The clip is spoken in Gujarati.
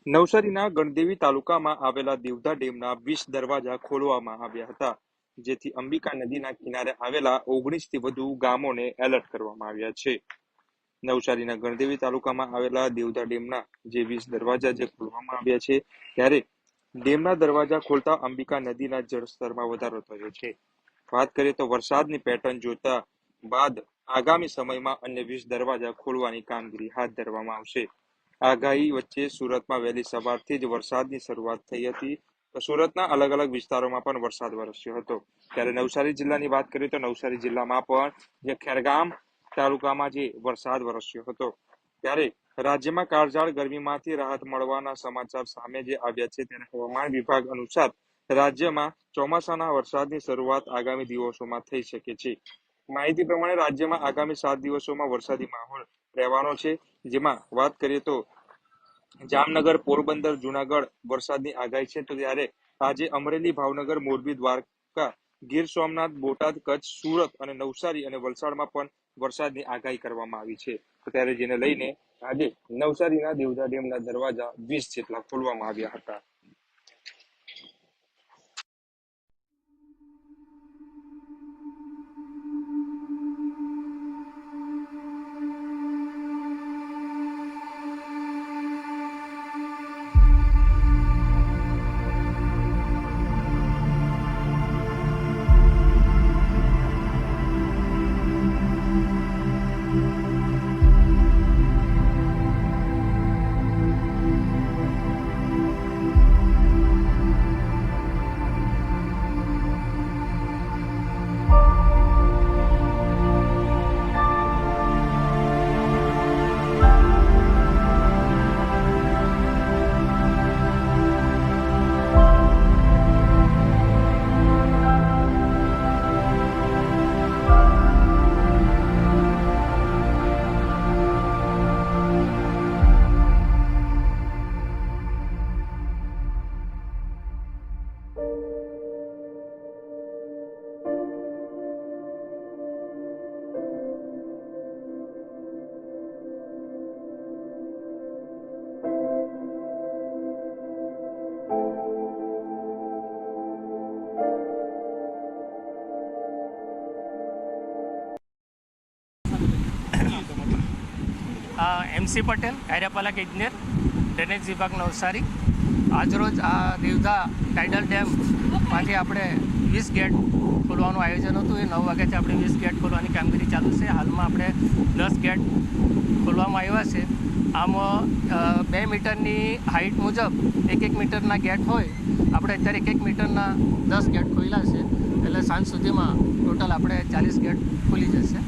નવસારીના ગણદેવી તાલુકામાં આવેલા દેવધા ડેમના 20 દરવાજા ખોલવામાં આવ્યા હતા, જેથી અંબિકા નદીના કિનારે આવેલા 19 થી વધુ ગામોને એલર્ટ કરવામાં આવ્યા છે. નવસારીના ગણદેવી તાલુકામાં આવેલા દેવધા ડેમના જે 20 દરવાજા જે ખોલવામાં આવ્યા છે, ત્યારે ડેમના દરવાજા ખોલતા અંબિકા નદીના જળસ્તરમાં વધારો થયો છે. વાત કરીએ તો વરસાદની પેટર્ન જોતા બાદ આગામી સમયમાં અન્ય 20 દરવાજા ખોલવાની કામગીરી હાથ ધરવામાં આવશે. આગાહી વચ્ચે સુરતમાં વહેલી સવારથી જ વરસાદની શરૂઆત થઈ હતી, તો સુરતના અલગ અલગ વિસ્તારોમાં પણ વરસાદ વરસ્યો હતો. ત્યારે નવસારી જિલ્લાની વાત કરીએ તો નવસારી જિલ્લામાં પણ જે ખેરગામ તાલુકામાં જે વરસાદ વરસ્યો હતો, ત્યારે રાજ્યમાં કાળઝાળ ગરમીમાંથી રાહત મળવાના સમાચાર સામે જે આવ્યા છે, ત્યારે હવામાન વિભાગ અનુસાર રાજ્યમાં ચોમાસાના વરસાદની શરૂઆત આગામી દિવસોમાં થઈ શકે છે. માહિતી પ્રમાણે રાજ્યમાં આગામી 7 દિવસોમાં વરસાદી માહોલ રહેવાનો છે, જેમાં વાત કરીએ તો જામનગર, પોરબંદર, જુનાગઢ વરસાદની આગાહી છે. તો ત્યારે આજે અમરેલી, ભાવનગર, મોરબી, દ્વારકા, ગીર સોમનાથ, બોટાદ, કચ્છ, સુરત અને નવસારી અને વલસાડમાં પણ વરસાદની આગાહી કરવામાં આવી છે. તો ત્યારે જેને લઈને આજે નવસારીના દેવધા ડેમના દરવાજા 20 જેટલા ખોલવામાં આવ્યા હતા. MC પટેલ, એરિયાપાલક ઇજનેર, ડ્રેનેજ વિભાગ નવસારી. આજરોજ આ દેવધા ટાઇડલ ડેમમાંથી આપણે 20 ગેટ ખોલવાનું આયોજન હતું. એ 9 વાગ્યાથી આપણે 20 ગેટ ખોલવાની કામગીરી ચાલુ છે. હાલમાં આપણે 10 ગેટ ખોલવામાં આવ્યા છે. આમાં 2 મીટરની હાઇટ મુજબ 1 મીટરના ગેટ હોય. આપણે અત્યારે 1 મીટરના 10 ગેટ ખોલ્યા છે, એટલે સાંજ સુધીમાં ટોટલ આપણે 40 ગેટ ખુલી જશે.